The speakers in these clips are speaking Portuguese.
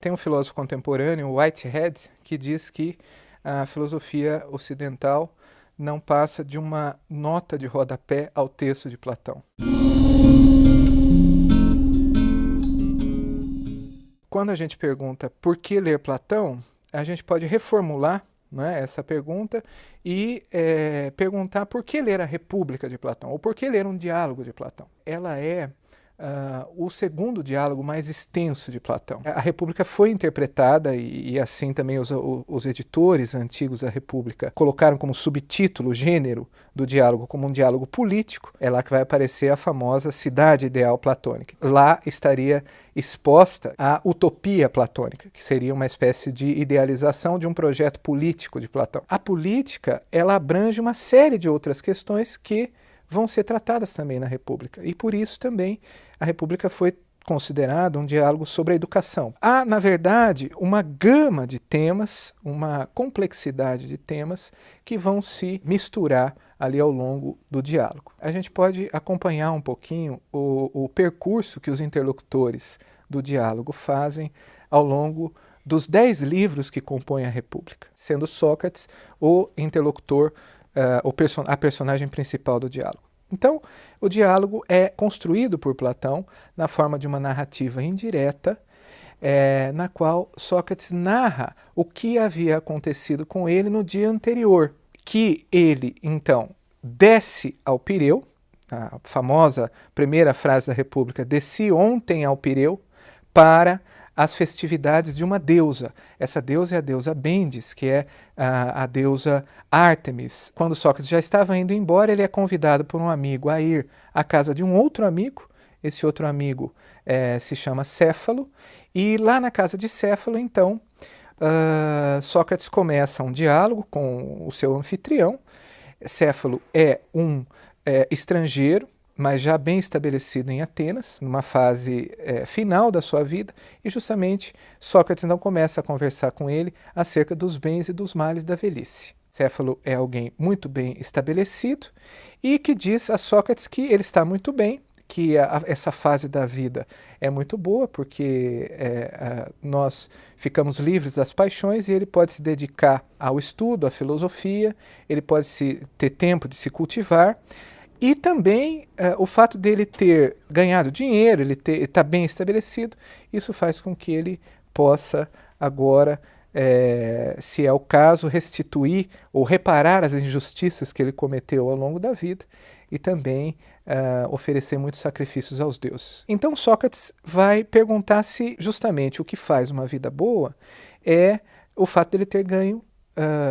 Tem um filósofo contemporâneo, Whitehead, que diz que a filosofia ocidental não passa de uma nota de rodapé ao texto de Platão. Quando a gente pergunta por que ler Platão, a gente pode reformular, né, essa pergunta e perguntar por que ler a República de Platão, ou por que ler um diálogo de Platão. Ela é o segundo diálogo mais extenso de Platão. A República foi interpretada, e assim também os editores antigos da República colocaram como subtítulo, o gênero do diálogo, como um diálogo político. É lá que vai aparecer a famosa cidade ideal platônica. Lá estaria exposta a utopia platônica, que seria uma espécie de idealização de um projeto político de Platão. A política, ela abrange uma série de outras questões que vão ser tratadas também na República. E por isso também a República foi considerada um diálogo sobre a educação. Há, na verdade, uma gama de temas, uma complexidade de temas que vão se misturar ali ao longo do diálogo. A gente pode acompanhar um pouquinho o percurso que os interlocutores do diálogo fazem ao longo dos 10 livros que compõem a República, sendo Sócrates o interlocutor, a personagem principal do diálogo. Então, o diálogo é construído por Platão na forma de uma narrativa indireta, na qual Sócrates narra o que havia acontecido com ele no dia anterior, que ele, então, desce ao Pireu, a famosa primeira frase da República, desci ontem ao Pireu, para as festividades de uma deusa. Essa deusa é a deusa Bendis, que é a deusa Ártemis. Quando Sócrates já estava indo embora, ele é convidado por um amigo a ir à casa de um outro amigo. Esse outro amigo se chama Céfalo. E lá na casa de Céfalo, então, Sócrates começa um diálogo com o seu anfitrião. Céfalo é um estrangeiro, mas já bem estabelecido em Atenas, numa fase final da sua vida, e justamente Sócrates então começa a conversar com ele acerca dos bens e dos males da velhice. Céfalo é alguém muito bem estabelecido e que diz a Sócrates que ele está muito bem, que essa fase da vida é muito boa, porque nós ficamos livres das paixões e ele pode se dedicar ao estudo, à filosofia, ele pode ter tempo de se cultivar. E também o fato dele ter ganhado dinheiro, ele está bem estabelecido, isso faz com que ele possa agora, se é o caso, restituir ou reparar as injustiças que ele cometeu ao longo da vida e também oferecer muitos sacrifícios aos deuses. Então Sócrates vai perguntar se justamente o que faz uma vida boa é o fato dele ter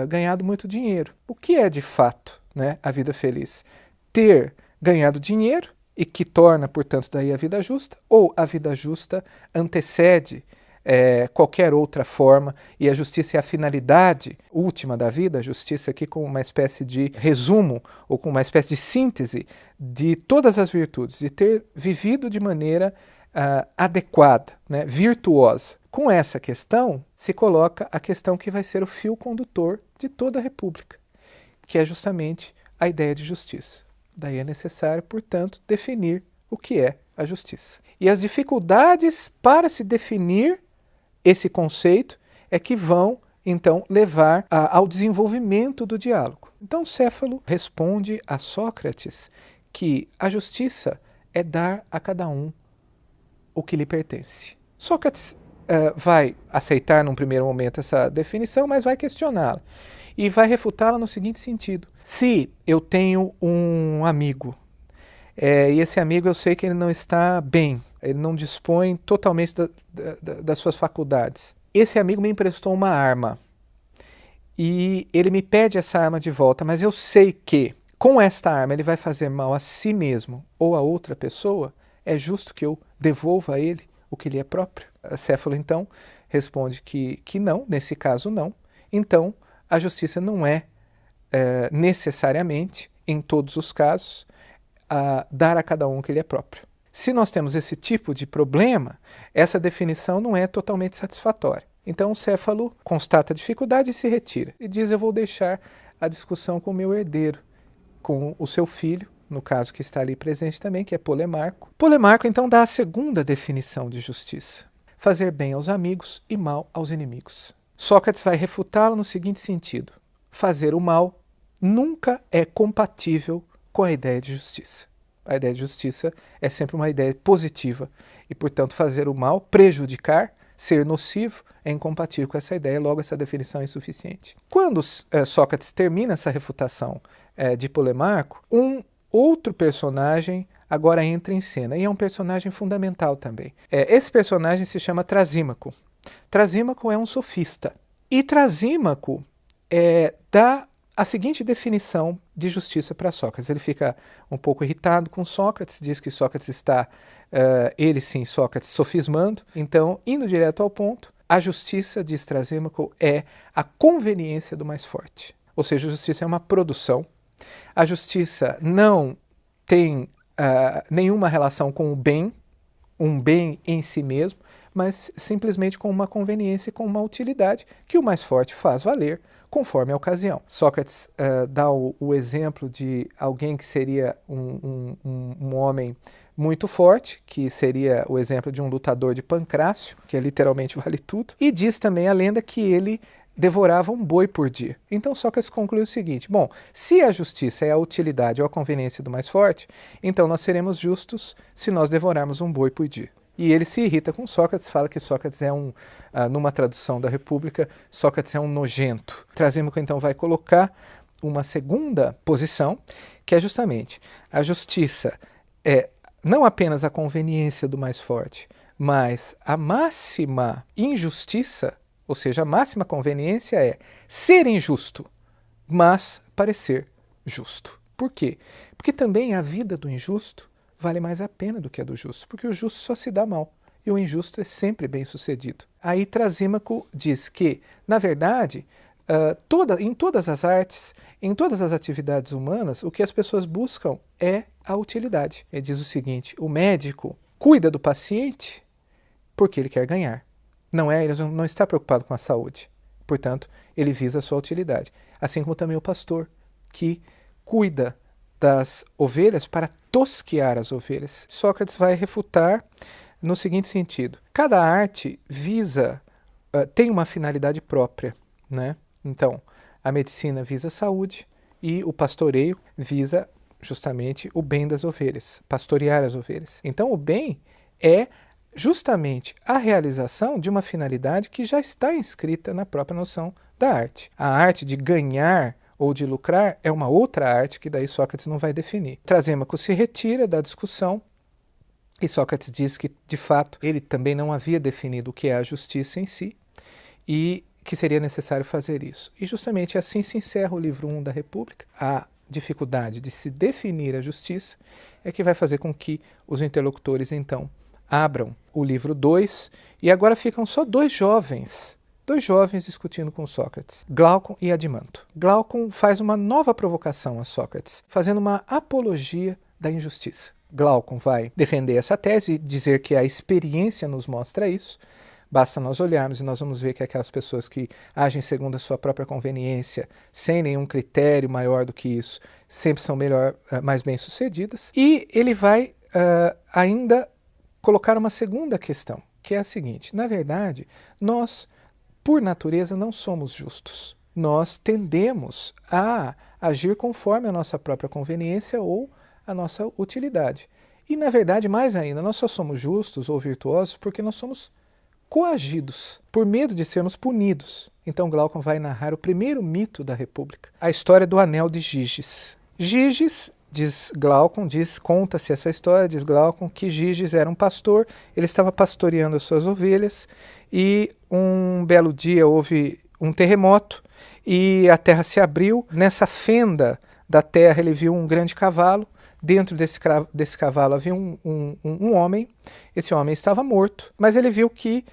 ganhado muito dinheiro. O que é de fato, né, a vida feliz? Ter ganhado dinheiro e que torna, portanto, daí a vida justa, ou a vida justa antecede qualquer outra forma e a justiça é a finalidade última da vida, a justiça aqui com uma espécie de resumo ou com uma espécie de síntese de todas as virtudes, de ter vivido de maneira adequada, né, virtuosa. Com essa questão se coloca a questão que vai ser o fio condutor de toda a República, que é justamente a ideia de justiça. Daí é necessário, portanto, definir o que é a justiça. E as dificuldades para se definir esse conceito é que vão, então, levar ao desenvolvimento do diálogo. Então, Céfalo responde a Sócrates que a justiça é dar a cada um o que lhe pertence. Sócrates vai aceitar num primeiro momento essa definição, mas vai questioná-la. E vai refutá-la no seguinte sentido: se eu tenho um amigo, e esse amigo eu sei que ele não está bem, ele não dispõe totalmente das suas faculdades, esse amigo me emprestou uma arma e ele me pede essa arma de volta, mas eu sei que com esta arma ele vai fazer mal a si mesmo ou a outra pessoa, é justo que eu devolva a ele o que lhe é próprio? Céfalo então responde que não, nesse caso não. Então a justiça não é necessariamente, em todos os casos, dar a cada um o que lhe é próprio. Se nós temos esse tipo de problema, essa definição não é totalmente satisfatória. Então o Céfalo constata a dificuldade e se retira. E diz: eu vou deixar a discussão com o meu herdeiro, com o seu filho, no caso que está ali presente também, que é Polemarco. Polemarco então dá a segunda definição de justiça. fazer bem aos amigos e mal aos inimigos. Sócrates vai refutá-lo no seguinte sentido: fazer o mal nunca é compatível com a ideia de justiça. A ideia de justiça é sempre uma ideia positiva e, portanto, fazer o mal, prejudicar, ser nocivo, é incompatível com essa ideia, logo essa definição é insuficiente. Quando Sócrates termina essa refutação de Polemarco, um outro personagem agora entra em cena, e é um personagem fundamental também. Esse personagem se chama Trasímaco. Trasímaco é um sofista. E Trasímaco dá a seguinte definição de justiça para Sócrates. Ele fica um pouco irritado com Sócrates, diz que Sócrates está, ele sim, Sócrates, sofismando. Então, indo direto ao ponto, a justiça, diz Trasímaco, é a conveniência do mais forte. Ou seja, a justiça é uma produção. A justiça não tem nenhuma relação com o bem, um bem em si mesmo, mas simplesmente com uma conveniência e com uma utilidade que o mais forte faz valer conforme a ocasião. Sócrates dá o exemplo de alguém que seria um homem muito forte, que seria o exemplo de um lutador de Pancrácio, que literalmente vale tudo, e diz também a lenda que ele devorava um boi por dia. Então Sócrates conclui o seguinte: bom, se a justiça é a utilidade ou a conveniência do mais forte, então nós seremos justos se nós devorarmos um boi por dia. E ele se irrita com Sócrates, fala que Sócrates é numa tradução da República, Sócrates é um nojento. Trasímaco então vai colocar uma segunda posição, que é justamente a justiça é não apenas a conveniência do mais forte, mas a máxima injustiça, ou seja, a máxima conveniência é ser injusto, mas parecer justo. Por quê? Porque também a vida do injusto vale mais a pena do que a do justo, porque o justo só se dá mal e o injusto é sempre bem sucedido. Aí Trasímaco diz que, na verdade, em todas as artes, em todas as atividades humanas, o que as pessoas buscam é a utilidade. Ele diz o seguinte: o médico cuida do paciente porque ele quer ganhar. Ele não está preocupado com a saúde. Portanto, ele visa a sua utilidade. Assim como também o pastor, que cuida das ovelhas para tosquear as ovelhas. Sócrates vai refutar no seguinte sentido: cada arte tem uma finalidade própria, né? Então, a medicina visa a saúde e o pastoreio visa justamente o bem das ovelhas, pastorear as ovelhas. Então, o bem é justamente a realização de uma finalidade que já está inscrita na própria noção da arte. A arte de ganhar ou de lucrar é uma outra arte que daí Sócrates não vai definir. Trasímaco se retira da discussão e Sócrates diz que, de fato, ele também não havia definido o que é a justiça em si e que seria necessário fazer isso. E justamente assim se encerra o livro 1 da República. A dificuldade de se definir a justiça é que vai fazer com que os interlocutores, então, abram o livro 2 e agora ficam só dois jovens discutindo com Sócrates, Glaucon e Adimanto. Glaucon faz uma nova provocação a Sócrates, fazendo uma apologia da injustiça. Glaucon vai defender essa tese e dizer que a experiência nos mostra isso. Basta nós olharmos e nós vamos ver que aquelas pessoas que agem segundo a sua própria conveniência, sem nenhum critério maior do que isso, sempre são mais bem-sucedidas. E ele vai ainda colocar uma segunda questão, que é a seguinte: na verdade, nós, por natureza, não somos justos. Nós tendemos a agir conforme a nossa própria conveniência ou a nossa utilidade. E, na verdade, mais ainda, nós só somos justos ou virtuosos porque nós somos coagidos, por medo de sermos punidos. Então Glaucon vai narrar o primeiro mito da República, a história do anel de Giges. Giges, diz Glaucon, conta-se essa história, diz Glaucon, que Giges era um pastor, ele estava pastoreando as suas ovelhas e um belo dia houve um terremoto e a terra se abriu. Nessa fenda da terra ele viu um grande cavalo. Dentro desse cavalo havia um homem. Esse homem estava morto, mas ele viu que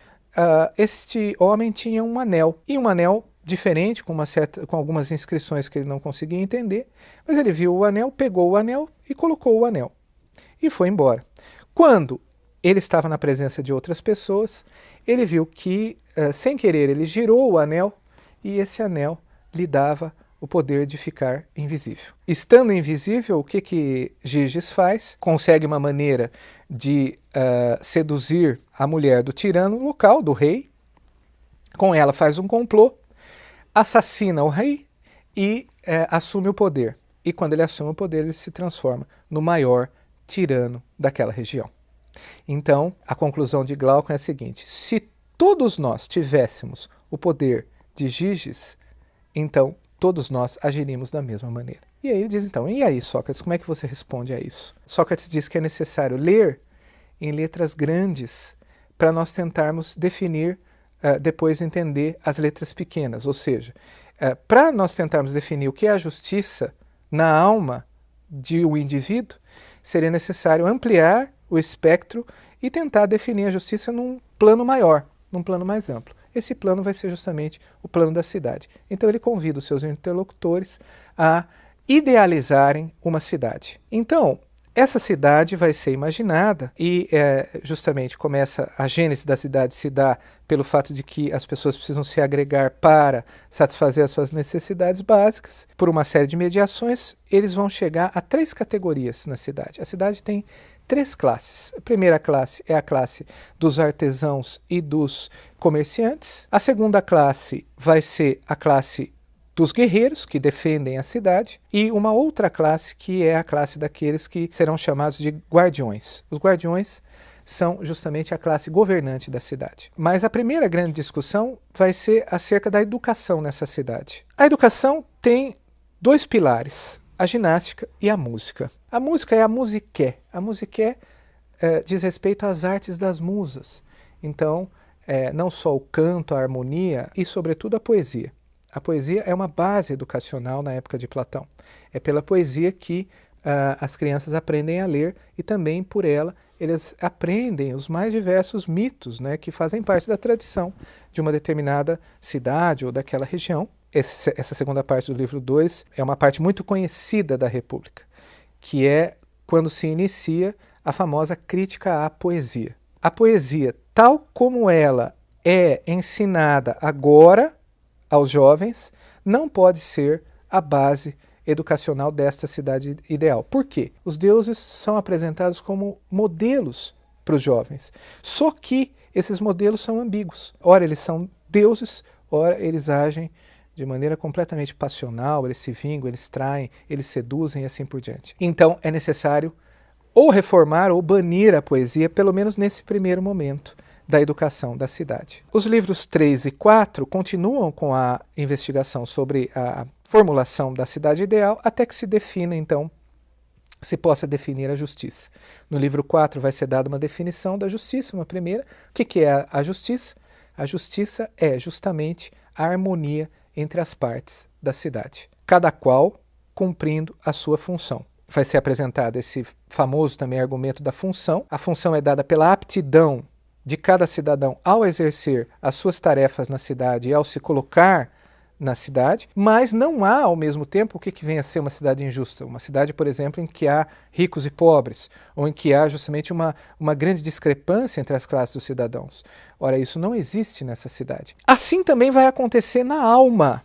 este homem tinha um anel, e um anel diferente, com algumas inscrições que ele não conseguia entender, mas ele viu o anel, pegou o anel e colocou o anel, e foi embora. Quando ele estava na presença de outras pessoas, ele viu que, sem querer, ele girou o anel, e esse anel lhe dava o poder de ficar invisível. Estando invisível, o que Giges faz? Consegue uma maneira de seduzir a mulher do tirano local, do rei. Com ela faz um complô, assassina o rei e assume o poder. E quando ele assume o poder, ele se transforma no maior tirano daquela região. Então, a conclusão de Glaucon é a seguinte: se todos nós tivéssemos o poder de Giges, então todos nós agiríamos da mesma maneira. E aí ele diz então, e aí Sócrates, como é que você responde a isso? Sócrates diz que é necessário ler em letras grandes para nós tentarmos definir, depois entender as letras pequenas. Ou seja, para nós tentarmos definir o que é a justiça na alma de um indivíduo, seria necessário ampliar o espectro e tentar definir a justiça num plano maior, num plano mais amplo. Esse plano vai ser justamente o plano da cidade. Então ele convida os seus interlocutores a idealizarem uma cidade. Então, essa cidade vai ser imaginada e justamente começa a gênese da cidade se dá pelo fato de que as pessoas precisam se agregar para satisfazer as suas necessidades básicas. Por uma série de mediações, eles vão chegar a 3 categorias na cidade. A cidade tem 3 classes. A primeira classe é a classe dos artesãos e dos comerciantes. A segunda classe vai ser a classe dos guerreiros que defendem a cidade, e uma outra classe que é a classe daqueles que serão chamados de guardiões. Os guardiões são justamente a classe governante da cidade. Mas a primeira grande discussão vai ser acerca da educação nessa cidade. A educação tem 2 pilares, a ginástica e a música. A música é a musiqué. A musiqué diz respeito às artes das musas. Então, não só o canto, a harmonia e, sobretudo, a poesia. A poesia é uma base educacional na época de Platão. É pela poesia que as crianças aprendem a ler e também por ela eles aprendem os mais diversos mitos, né, que fazem parte da tradição de uma determinada cidade ou daquela região. Essa segunda parte do livro 2 é uma parte muito conhecida da República, que é quando se inicia a famosa crítica à poesia. A poesia, tal como ela é ensinada agora aos jovens, não pode ser a base educacional desta cidade ideal. Por quê? Os deuses são apresentados como modelos para os jovens. Só que esses modelos são ambíguos. Ora eles são deuses, ora eles agem de maneira completamente passional, eles se vingam, eles traem, eles seduzem e assim por diante. Então é necessário ou reformar ou banir a poesia, pelo menos nesse primeiro momento da educação da cidade. Os livros 3 e 4 continuam com a investigação sobre a formulação da cidade ideal, até que se defina, então, se possa definir a justiça. No livro 4 vai ser dada uma definição da justiça, uma primeira. O que é a justiça? A justiça é justamente a harmonia entre as partes da cidade, cada qual cumprindo a sua função. Vai ser apresentado esse famoso também argumento da função. A função é dada pela aptidão de cada cidadão ao exercer as suas tarefas na cidade e ao se colocar na cidade, mas não há, ao mesmo tempo, o que vem a ser uma cidade injusta. Uma cidade, por exemplo, em que há ricos e pobres, ou em que há justamente uma grande discrepância entre as classes dos cidadãos. Ora, isso não existe nessa cidade. Assim também vai acontecer na alma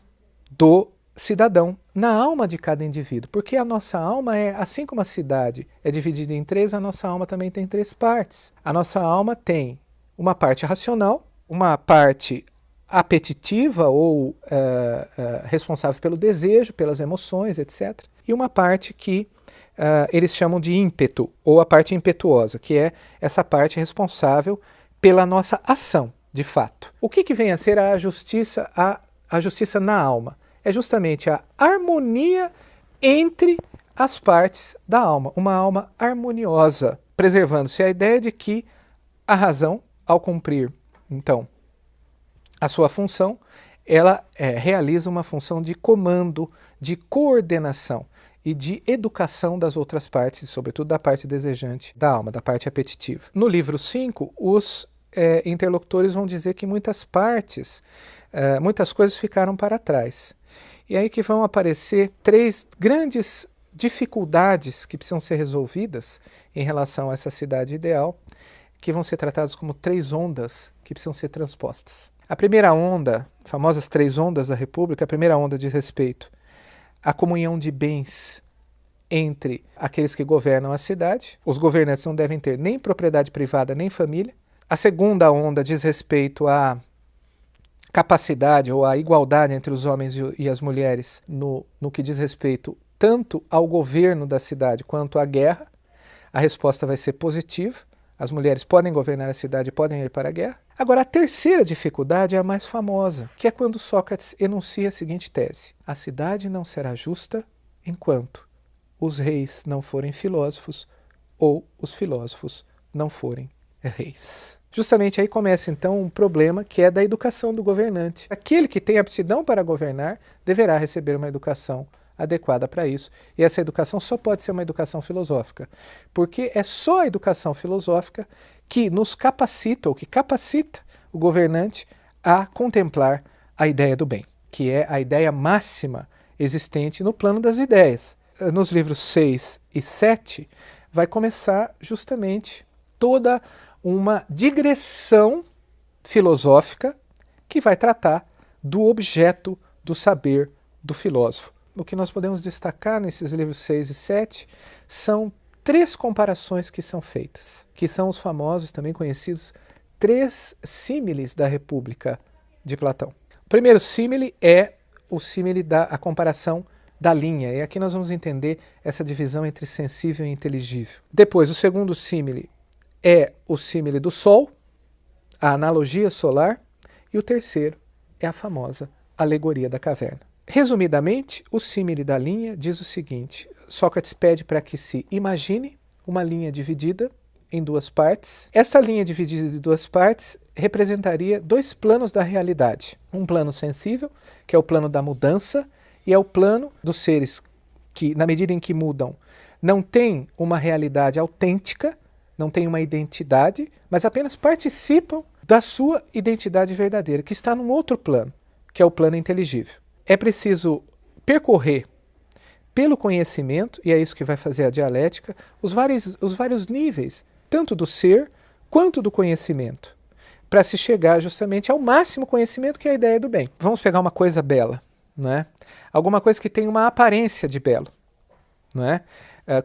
do cidadão, na alma de cada indivíduo, porque a nossa alma é, assim como a cidade é dividida em 3, a nossa alma também tem 3 partes. A nossa alma tem uma parte racional, uma parte apetitiva ou responsável pelo desejo, pelas emoções, etc. E uma parte que eles chamam de ímpeto, ou a parte impetuosa, que é essa parte responsável pela nossa ação, de fato. O que vem a ser a justiça na alma? É justamente a harmonia entre as partes da alma, uma alma harmoniosa, preservando-se a ideia de que a razão, ao cumprir, então, a sua função, ela realiza uma função de comando, de coordenação e de educação das outras partes, sobretudo da parte desejante da alma, da parte apetitiva. No livro 5, os interlocutores vão dizer que muitas coisas ficaram para trás. E aí que vão aparecer 3 grandes dificuldades que precisam ser resolvidas em relação a essa cidade ideal, que vão ser tratadas como 3 ondas que precisam ser transpostas. A primeira onda, famosas 3 ondas da República, a primeira onda diz respeito a comunhão de bens entre aqueles que governam a cidade. Os governantes não devem ter nem propriedade privada, nem família. A segunda onda diz respeito à capacidade ou à igualdade entre os homens e as mulheres no que diz respeito tanto ao governo da cidade quanto à guerra. A resposta vai ser positiva. As mulheres podem governar a cidade e podem ir para a guerra. Agora, a terceira dificuldade é a mais famosa, que é quando Sócrates enuncia a seguinte tese: a cidade não será justa enquanto os reis não forem filósofos ou os filósofos não forem reis. Justamente aí começa então um problema que é da educação do governante. Aquele que tem aptidão para governar deverá receber uma educação adequada para isso. E essa educação só pode ser uma educação filosófica, porque é só a educação filosófica que nos capacita, ou que capacita o governante a contemplar a ideia do bem, que é a ideia máxima existente no plano das ideias. Nos livros 6 e 7 vai começar justamente toda uma digressão filosófica que vai tratar do objeto do saber do filósofo. O que nós podemos destacar nesses livros 6 e 7 são 3 comparações que são feitas, que são os famosos, também conhecidos, 3 símiles da República de Platão. O primeiro símile é o símile a comparação da linha, e aqui nós vamos entender essa divisão entre sensível e inteligível. Depois, o segundo símile é o símile do Sol, a analogia solar, e o terceiro é a famosa alegoria da caverna. Resumidamente, o símile da linha diz o seguinte: Sócrates pede para que se imagine uma linha dividida em 2 partes. Essa linha dividida em 2 partes representaria 2 planos da realidade. Um plano sensível, que é o plano da mudança, e é o plano dos seres que, na medida em que mudam, não têm uma realidade autêntica, não têm uma identidade, mas apenas participam da sua identidade verdadeira, que está num outro plano, que é o plano inteligível. É preciso percorrer pelo conhecimento, e é isso que vai fazer a dialética, os vários níveis, tanto do ser quanto do conhecimento, para se chegar justamente ao máximo conhecimento, que é a ideia do bem. Vamos pegar uma coisa bela, né? Alguma coisa que tem uma aparência de belo, né?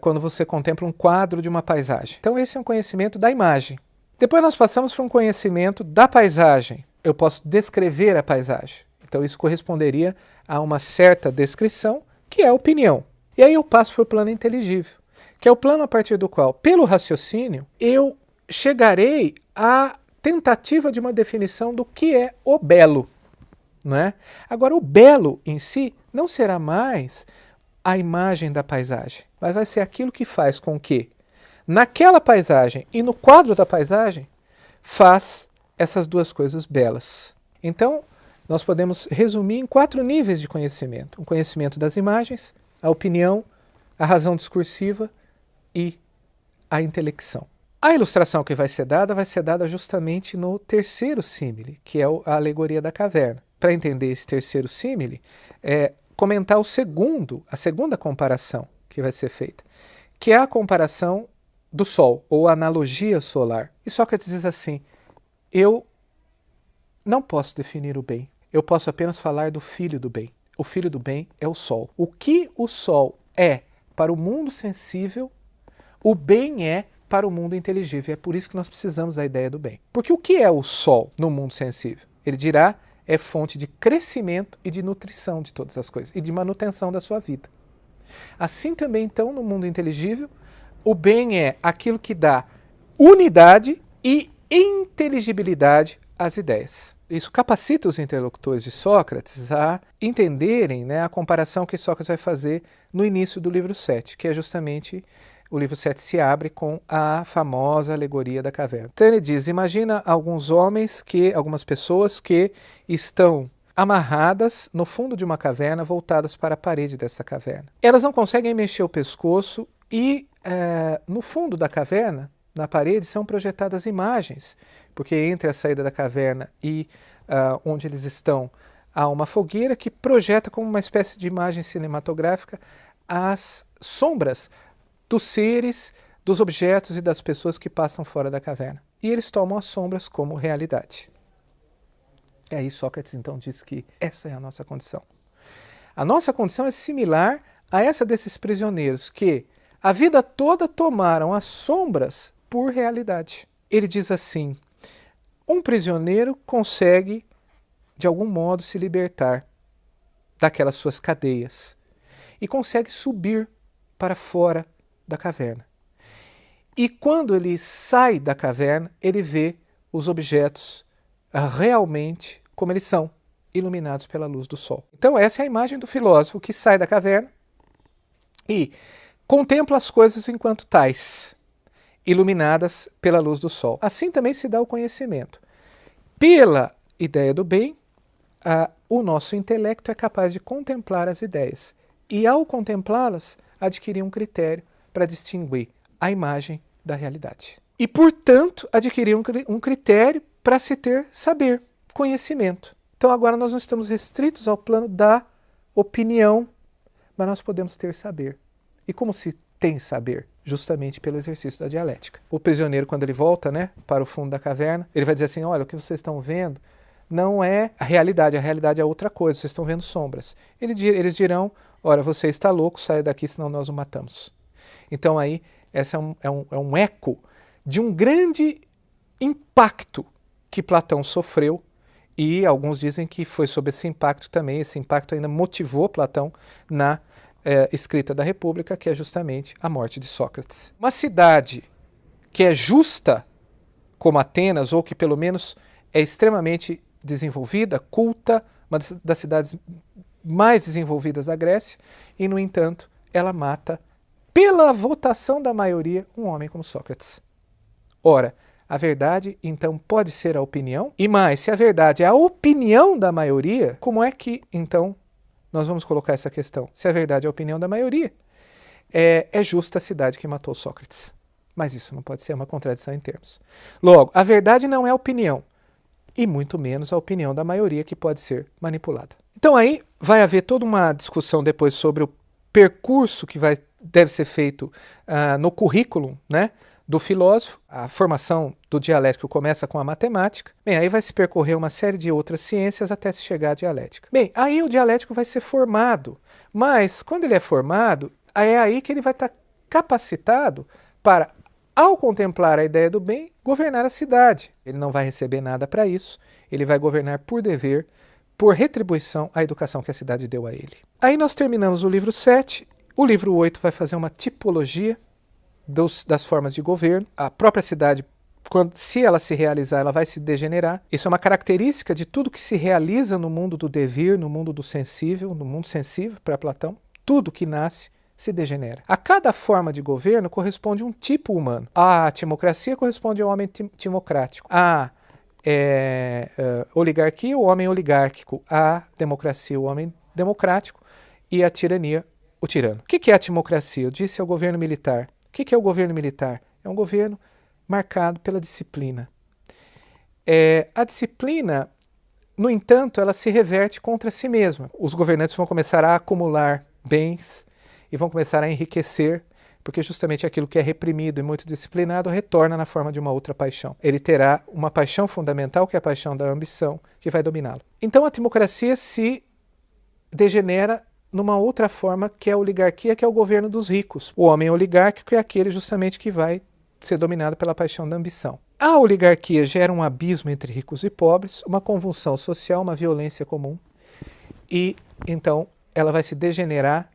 Quando você contempla um quadro de uma paisagem. Então esse é um conhecimento da imagem. Depois nós passamos para um conhecimento da paisagem. Eu posso descrever a paisagem. Então isso corresponderia a uma certa descrição, que é a opinião. E aí eu passo para o plano inteligível, que é o plano a partir do qual, pelo raciocínio, eu chegarei à tentativa de uma definição do que é o belo. Não é? Agora, o belo em si não será mais a imagem da paisagem, mas vai ser aquilo que faz com que, naquela paisagem e no quadro da paisagem, faz essas 2 coisas belas. Então, nós podemos resumir em 4 níveis de conhecimento. O conhecimento das imagens, a opinião, a razão discursiva e a intelecção. A ilustração que vai ser dada justamente no terceiro símile, que é a alegoria da caverna. Para entender esse terceiro símile, comentar a segunda comparação que vai ser feita, que é a comparação do Sol, ou analogia solar. E Sócrates diz assim: eu não posso definir o bem, eu posso apenas falar do filho do bem. O filho do bem é o Sol. O que o Sol é para o mundo sensível, o bem é para o mundo inteligível. É por isso que nós precisamos da ideia do bem. Porque o que é o Sol no mundo sensível? Ele dirá: é fonte de crescimento e de nutrição de todas as coisas, e de manutenção da sua vida. Assim também, então, no mundo inteligível, o bem é aquilo que dá unidade e inteligibilidade às ideias. Isso capacita os interlocutores de Sócrates a entenderem, né, a comparação que Sócrates vai fazer no início do livro 7, que é justamente o livro 7 se abre com a famosa alegoria da caverna. Então ele diz: imagina algumas pessoas que estão amarradas no fundo de uma caverna, voltadas para a parede dessa caverna. Elas não conseguem mexer o pescoço e no fundo da caverna, na parede, são projetadas imagens, porque entre a saída da caverna e onde eles estão, há uma fogueira que projeta como uma espécie de imagem cinematográfica as sombras dos seres, dos objetos e das pessoas que passam fora da caverna. E eles tomam as sombras como realidade. E aí Sócrates então diz que essa é a nossa condição. A nossa condição é similar a essa desses prisioneiros que a vida toda tomaram as sombras por realidade. Ele diz assim: um prisioneiro consegue, de algum modo, se libertar daquelas suas cadeias e consegue subir para fora da caverna. E quando ele sai da caverna, ele vê os objetos realmente como eles são, iluminados pela luz do sol. Então essa é a imagem do filósofo que sai da caverna e contempla as coisas enquanto tais, iluminadas pela luz do sol. Assim também se dá o conhecimento. Pela ideia do bem, o nosso intelecto é capaz de contemplar as ideias e, ao contemplá-las, adquirir um critério para distinguir a imagem da realidade. E, portanto, adquirir um critério para se ter saber, conhecimento. Então, agora nós não estamos restritos ao plano da opinião, mas nós podemos ter saber. E como se tem saber? Justamente pelo exercício da dialética. O prisioneiro, quando ele volta, né, para o fundo da caverna, ele vai dizer assim: olha, o que vocês estão vendo não é a realidade é outra coisa, vocês estão vendo sombras. Eles dirão: ora, você está louco, saia daqui, senão nós o matamos. Então aí, esse é um eco de um grande impacto que Platão sofreu, e alguns dizem que foi sob esse impacto também, esse impacto ainda motivou Platão na escrita da República, que é justamente a morte de Sócrates. Uma cidade que é justa, como Atenas, ou que pelo menos é extremamente desenvolvida, culta, uma das cidades mais desenvolvidas da Grécia, e, no entanto, ela mata, pela votação da maioria, um homem como Sócrates. Ora, a verdade, então, pode ser a opinião? E mais, se a verdade é a opinião da maioria, como é que, então, nós vamos colocar essa questão? Se a verdade é a opinião da maioria, é justa a cidade que matou Sócrates. Mas isso não pode ser uma contradição em termos. Logo, a verdade não é a opinião, e muito menos a opinião da maioria, que pode ser manipulada. Então aí vai haver toda uma discussão depois sobre o percurso que deve ser feito no currículo, né, do filósofo. A formação do dialético começa com a matemática. Bem, aí vai se percorrer uma série de outras ciências até se chegar à dialética. Bem, aí o dialético vai ser formado, mas quando ele é formado, é aí que ele vai estar capacitado para, ao contemplar a ideia do bem, governar a cidade. Ele não vai receber nada para isso, ele vai governar por dever, por retribuição à educação que a cidade deu a ele. Aí nós terminamos o livro 7, o livro 8 vai fazer uma tipologia das formas de governo. A própria cidade, se ela se realizar, ela vai se degenerar. Isso é uma característica de tudo que se realiza no mundo do devir, no mundo do sensível, no mundo sensível para Platão. Tudo que nasce se degenera. A cada forma de governo corresponde um tipo humano. A timocracia corresponde ao homem timocrático. A oligarquia, o homem oligárquico. A democracia, o homem democrático. E a tirania, o tirano. O que é a timocracia? Eu disse, é o governo militar. O que é o governo militar? É um governo marcado pela disciplina. A disciplina, no entanto, ela se reverte contra si mesma. Os governantes vão começar a acumular bens e vão começar a enriquecer, porque justamente aquilo que é reprimido e muito disciplinado retorna na forma de uma outra paixão. Ele terá uma paixão fundamental, que é a paixão da ambição, que vai dominá-lo. Então a timocracia se degenera numa outra forma, que é a oligarquia, que é o governo dos ricos. O homem oligárquico é aquele justamente que vai ser dominado pela paixão da ambição. A oligarquia gera um abismo entre ricos e pobres, uma convulsão social, uma violência comum, e então ela vai se degenerar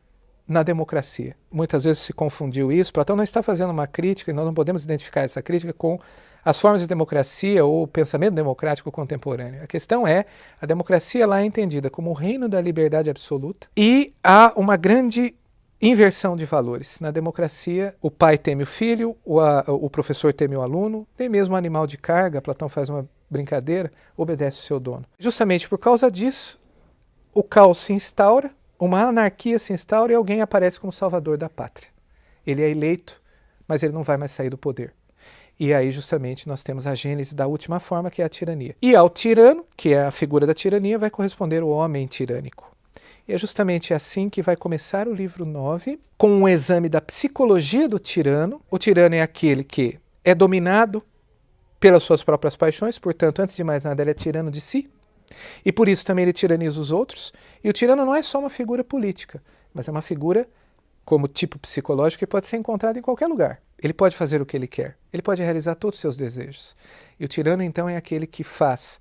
na democracia. Muitas vezes se confundiu isso. Platão não está fazendo uma crítica, e nós não podemos identificar essa crítica com as formas de democracia ou o pensamento democrático contemporâneo. A questão é, a democracia lá é entendida como o reino da liberdade absoluta, e há uma grande inversão de valores. Na democracia, o pai teme o filho, o professor teme o aluno, nem mesmo o animal de carga, Platão faz uma brincadeira, obedece o seu dono. Justamente por causa disso, o caos se instaura, uma anarquia se instaura e alguém aparece como salvador da pátria. Ele é eleito, mas ele não vai mais sair do poder. E aí justamente nós temos a gênese da última forma, que é a tirania. E ao tirano, que é a figura da tirania, vai corresponder o homem tirânico. E é justamente assim que vai começar o livro 9, com um exame da psicologia do tirano. O tirano é aquele que é dominado pelas suas próprias paixões, portanto, antes de mais nada, ele é tirano de si. E por isso também ele tiraniza os outros. E o tirano não é só uma figura política, mas é uma figura como tipo psicológico que pode ser encontrado em qualquer lugar. Ele pode fazer o que ele quer, ele pode realizar todos os seus desejos. E o tirano, então, é aquele que faz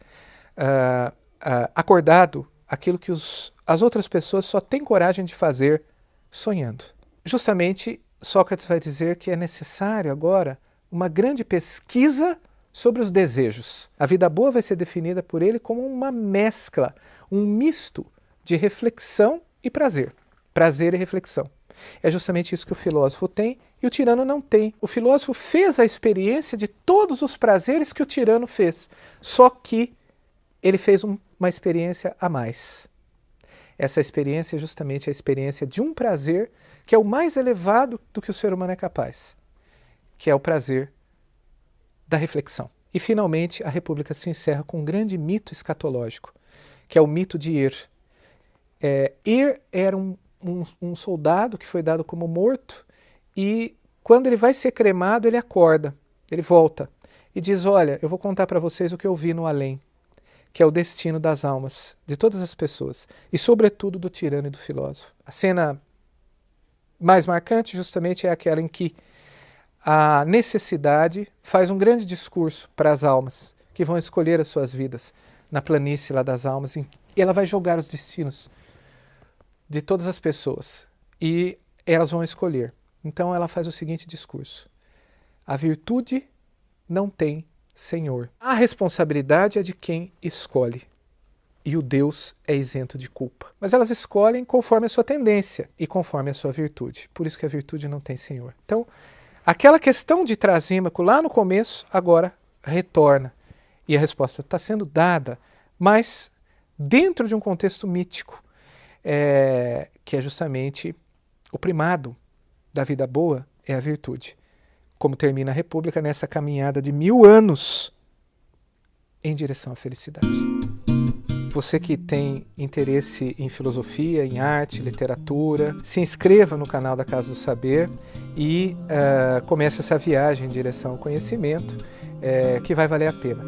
acordado aquilo que as outras pessoas só têm coragem de fazer sonhando. Justamente, Sócrates vai dizer que é necessário agora uma grande pesquisa sobre os desejos. A vida boa vai ser definida por ele como uma mescla, um misto de reflexão e prazer. Prazer e reflexão. É justamente isso que o filósofo tem e o tirano não tem. O filósofo fez a experiência de todos os prazeres que o tirano fez, só que ele fez uma experiência a mais. Essa experiência é justamente a experiência de um prazer que é o mais elevado do que o ser humano é capaz, que é o prazer da reflexão. E, finalmente, a República se encerra com um grande mito escatológico, que é o mito de Ir. Ir era um soldado que foi dado como morto e, quando ele vai ser cremado, ele acorda, ele volta e diz: olha, eu vou contar para vocês o que eu vi no além, que é o destino das almas de todas as pessoas, e sobretudo do tirano e do filósofo. A cena mais marcante justamente é aquela em que a necessidade faz um grande discurso para as almas que vão escolher as suas vidas na planície lá das almas, e ela vai jogar os destinos de todas as pessoas e elas vão escolher. Então ela faz o seguinte discurso: a virtude não tem senhor. A responsabilidade é de quem escolhe. E o Deus é isento de culpa. Mas elas escolhem conforme a sua tendência e conforme a sua virtude. Por isso que a virtude não tem senhor. Então, aquela questão de Trasímaco lá no começo, agora retorna. E a resposta está sendo dada, mas dentro de um contexto mítico, que é justamente o primado da vida boa é a virtude. Como termina a República nessa caminhada de 1000 anos em direção à felicidade. Você que tem interesse em filosofia, em arte, literatura, se inscreva no canal da Casa do Saber e comece essa viagem em direção ao conhecimento, que vai valer a pena.